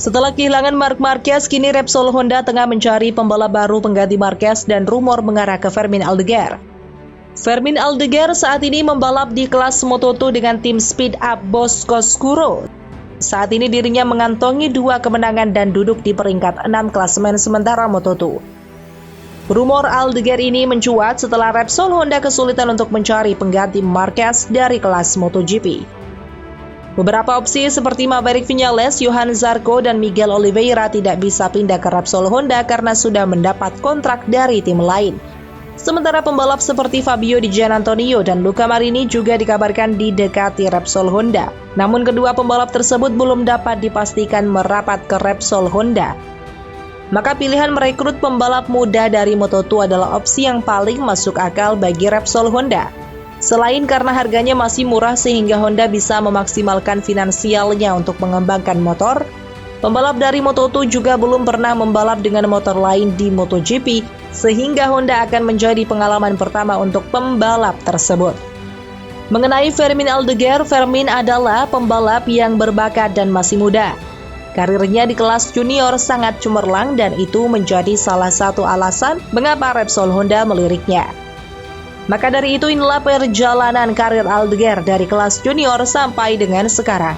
Setelah kehilangan Marc Marquez, kini Repsol Honda tengah mencari pembalap baru pengganti Marquez dan rumor mengarah ke Fermin Aldeguer. Fermin Aldeguer saat ini membalap di kelas Moto2 dengan tim Speed Up Boscoscuro. Saat ini dirinya mengantongi 2 kemenangan dan duduk di peringkat 6 klasemen sementara Moto2. Rumor Aldeguer ini mencuat setelah Repsol Honda kesulitan untuk mencari pengganti Marquez dari kelas MotoGP. Beberapa opsi seperti Maverick Viñales, Johan Zarco, dan Miguel Oliveira tidak bisa pindah ke Repsol Honda karena sudah mendapat kontrak dari tim lain. Sementara pembalap seperti Fabio Di Giannantonio dan Luca Marini juga dikabarkan didekati Repsol Honda. Namun kedua pembalap tersebut belum dapat dipastikan merapat ke Repsol Honda. Maka pilihan merekrut pembalap muda dari Moto2 adalah opsi yang paling masuk akal bagi Repsol Honda. Selain karena harganya masih murah sehingga Honda bisa memaksimalkan finansialnya untuk mengembangkan motor, pembalap dari Moto2 juga belum pernah membalap dengan motor lain di MotoGP, sehingga Honda akan menjadi pengalaman pertama untuk pembalap tersebut. Mengenai Fermin Aldeguer, Fermin adalah pembalap yang berbakat dan masih muda. Karirnya di kelas junior sangat cemerlang dan itu menjadi salah satu alasan mengapa Repsol Honda meliriknya. Maka dari itu inilah perjalanan karir Aldeguer dari kelas junior sampai dengan sekarang.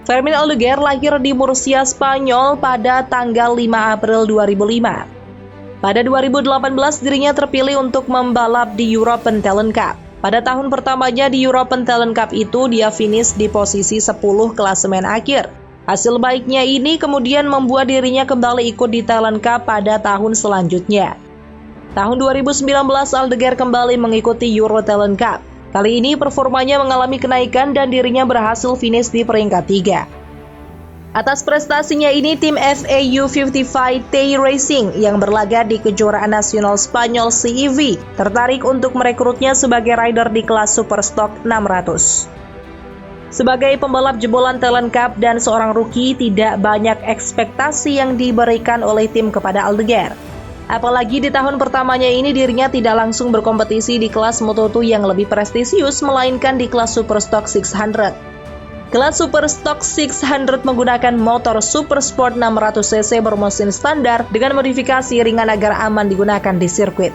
Fermin Aldeguer lahir di Murcia, Spanyol pada tanggal 5 April 2005. Pada 2018 dirinya terpilih untuk membalap di European Talent Cup. Pada tahun pertamanya di European Talent Cup itu dia finish di posisi 10 klasemen akhir. Hasil baiknya ini kemudian membuat dirinya kembali ikut di Talent Cup pada tahun selanjutnya. Tahun 2019 Aldeguer kembali mengikuti Euro Talent Cup. Kali ini performanya mengalami kenaikan dan dirinya berhasil finish di peringkat 3. Atas prestasinya ini, tim FAU 55 T Racing yang berlaga di kejuaraan nasional Spanyol CEV tertarik untuk merekrutnya sebagai rider di kelas Superstock 600. Sebagai pembalap jebolan Talent Cup dan seorang rookie, tidak banyak ekspektasi yang diberikan oleh tim kepada Aldeguer. Apalagi di tahun pertamanya ini dirinya tidak langsung berkompetisi di kelas Moto2 yang lebih prestisius, melainkan di kelas Superstock 600. Kelas Superstock 600 menggunakan motor Supersport 600cc bermesin standar dengan modifikasi ringan agar aman digunakan di sirkuit.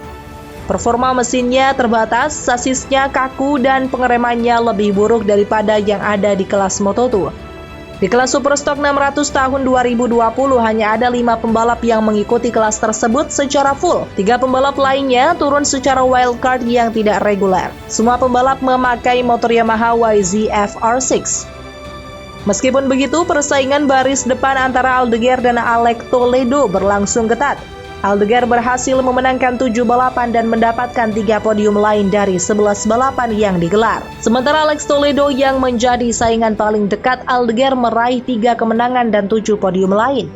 Performa mesinnya terbatas, sasisnya kaku, dan pengeremannya lebih buruk daripada yang ada di kelas Moto2. Di kelas Superstock 600 tahun 2020 hanya ada 5 pembalap yang mengikuti kelas tersebut secara full. 3 pembalap lainnya turun secara wildcard yang tidak reguler. Semua pembalap memakai motor Yamaha YZF R6. Meskipun begitu, persaingan baris depan antara Aldeguer dan Alex Toledo berlangsung ketat. Aldeguer berhasil memenangkan 7 balapan dan mendapatkan 3 podium lain dari 11 balapan yang digelar. Sementara Alex Toledo yang menjadi saingan paling dekat Aldeguer meraih 3 kemenangan dan 7 podium lain.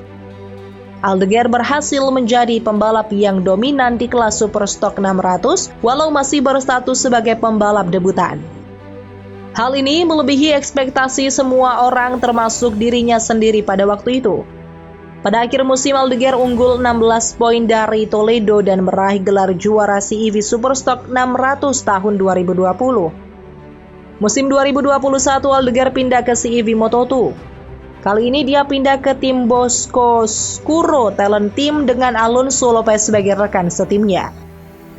Aldeguer berhasil menjadi pembalap yang dominan di kelas Superstock 600 walau masih berstatus sebagai pembalap debutan. Hal ini melebihi ekspektasi semua orang termasuk dirinya sendiri pada waktu itu. Pada akhir musim Aldeguer unggul 16 poin dari Toledo dan meraih gelar juara CEV Superstock 600 tahun 2020. Musim 2021 Aldeguer pindah ke CEV Moto2. Kali ini dia pindah ke tim Boscoscuro Talent Team dengan Alonso Lopez sebagai rekan setimnya.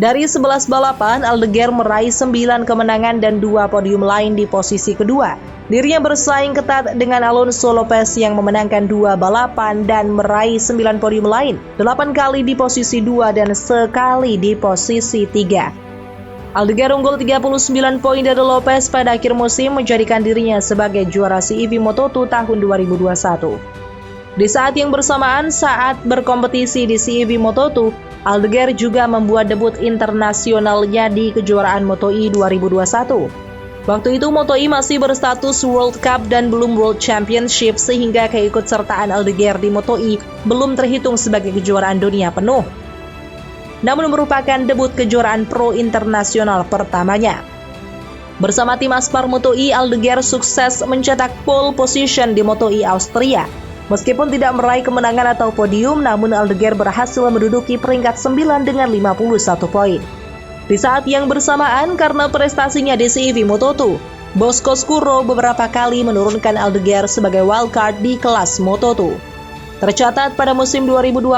Dari 11 balapan, Aldeguer meraih 9 kemenangan dan 2 podium lain di posisi kedua. Dirinya bersaing ketat dengan Alonso Lopez yang memenangkan 2 balapan dan meraih 9 podium lain, 8 kali di posisi 2 dan sekali di posisi 3. Aldeguer unggul 39 poin dari Lopez pada akhir musim menjadikan dirinya sebagai juara CEV Moto2 tahun 2021. Di saat yang bersamaan saat berkompetisi di CEV Moto2, Aldeguer juga membuat debut internasionalnya di kejuaraan Moto2 2021. Waktu itu Moto2 masih berstatus World Cup dan belum World Championship sehingga keikutsertaan Aldeguer di Moto2 belum terhitung sebagai kejuaraan dunia penuh. Namun merupakan debut kejuaraan pro internasional pertamanya. Bersama tim Aspar Moto2, Aldeguer sukses mencetak pole position di Moto2 Austria. Meskipun tidak meraih kemenangan atau podium, namun Aldeguer berhasil menduduki peringkat 9 dengan 51 poin. Di saat yang bersamaan, karena prestasinya di CEV Moto2, Bosco Scuro beberapa kali menurunkan Aldeguer sebagai wildcard di kelas Moto2. Tercatat pada musim 2021,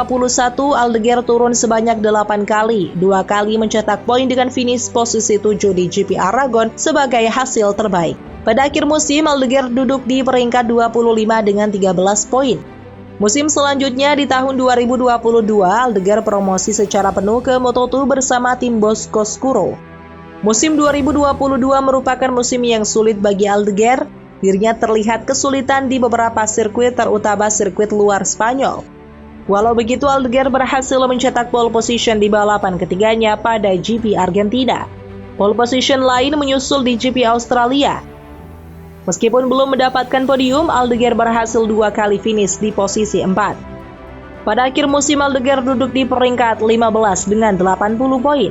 Aldeguer turun sebanyak 8 kali, 2 kali mencetak poin dengan finish posisi 7 di GP Aragon sebagai hasil terbaik. Pada akhir musim, Aldeguer duduk di peringkat 25 dengan 13 poin. Musim selanjutnya di tahun 2022, Aldeguer promosi secara penuh ke Moto2 bersama tim Bosco Scuro. Musim 2022 merupakan musim yang sulit bagi Aldeguer. Dirinya terlihat kesulitan di beberapa sirkuit, terutama sirkuit luar Spanyol. Walau begitu, Aldeguer berhasil mencetak pole position di balapan ketiganya pada GP Argentina. Pole position lain menyusul di GP Australia. Meskipun belum mendapatkan podium, Aldeguer berhasil 2 kali finish di posisi 4. Pada akhir musim, Aldeguer duduk di peringkat 15 dengan 80 poin.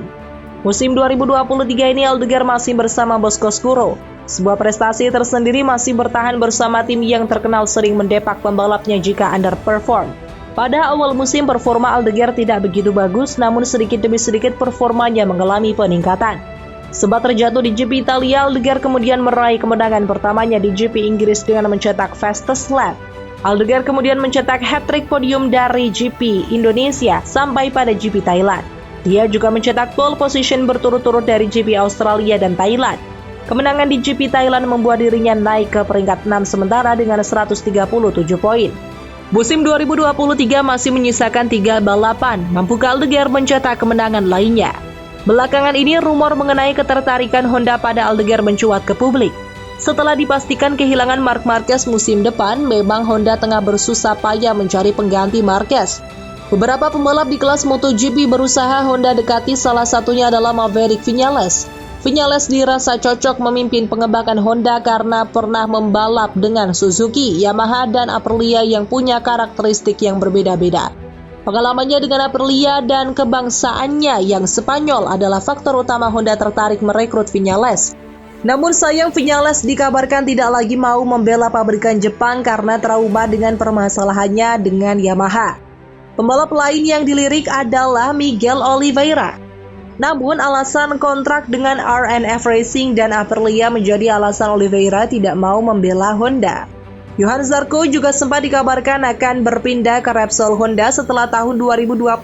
Musim 2023 ini Aldeguer masih bersama Bosco Scuro. Sebuah prestasi tersendiri, masih bertahan bersama tim yang terkenal sering mendepak pembalapnya jika underperform. Pada awal musim, performa Aldeguer tidak begitu bagus, namun sedikit demi sedikit performanya mengalami peningkatan. Sempat terjatuh di GP Italia, Aldeguer kemudian meraih kemenangan pertamanya di GP Inggris dengan mencetak fastest lap. Aldeguer kemudian mencetak hat-trick podium dari GP Indonesia sampai pada GP Thailand. Dia juga mencetak pole position berturut-turut dari GP Australia dan Thailand. Kemenangan di GP Thailand membuat dirinya naik ke peringkat 6 sementara dengan 137 poin. Musim 2023 masih menyisakan 3 balapan, mampukah Aldeguer mencetak kemenangan lainnya? Belakangan ini rumor mengenai ketertarikan Honda pada Aldeguer mencuat ke publik. Setelah dipastikan kehilangan Marc Marquez musim depan, memang Honda tengah bersusah payah mencari pengganti Marquez. Beberapa pembalap di kelas MotoGP berusaha Honda dekati, salah satunya adalah Maverick Viñales. Viñales dirasa cocok memimpin pengembangan Honda karena pernah membalap dengan Suzuki, Yamaha, dan Aprilia yang punya karakteristik yang berbeda-beda. Pengalamannya dengan Aprilia dan kebangsaannya yang Spanyol adalah faktor utama Honda tertarik merekrut Viñales. Namun sayang, Viñales dikabarkan tidak lagi mau membela pabrikan Jepang karena trauma dengan permasalahannya dengan Yamaha. Pembalap lain yang dilirik adalah Miguel Oliveira. Namun alasan kontrak dengan R&F Racing dan Aprilia menjadi alasan Oliveira tidak mau membela Honda. Johann Zarco juga sempat dikabarkan akan berpindah ke Repsol Honda setelah tahun 2024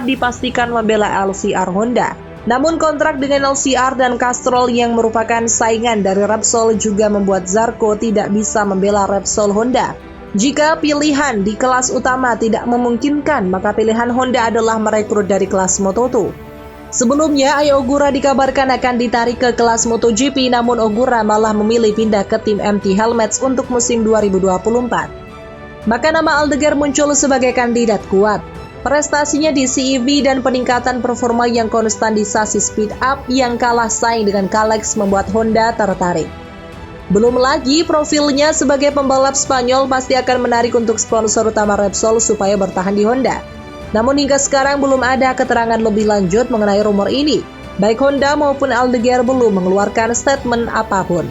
dipastikan membela LCR Honda. Namun kontrak dengan LCR dan Castrol yang merupakan saingan dari Repsol juga membuat Zarco tidak bisa membela Repsol Honda. Jika pilihan di kelas utama tidak memungkinkan, maka pilihan Honda adalah merekrut dari kelas Moto2. Sebelumnya, Ai Ogura dikabarkan akan ditarik ke kelas MotoGP, namun Ogura malah memilih pindah ke tim MT Helmets untuk musim 2024. Maka nama Aldeguer muncul sebagai kandidat kuat. Prestasinya di CEV dan peningkatan performa yang konstan di sasi speed up yang kalah saing dengan Kalex membuat Honda tertarik. Belum lagi profilnya sebagai pembalap Spanyol pasti akan menarik untuk sponsor utama Repsol supaya bertahan di Honda. Namun hingga sekarang belum ada keterangan lebih lanjut mengenai rumor ini. Baik Honda maupun Aldeguer belum mengeluarkan statement apapun.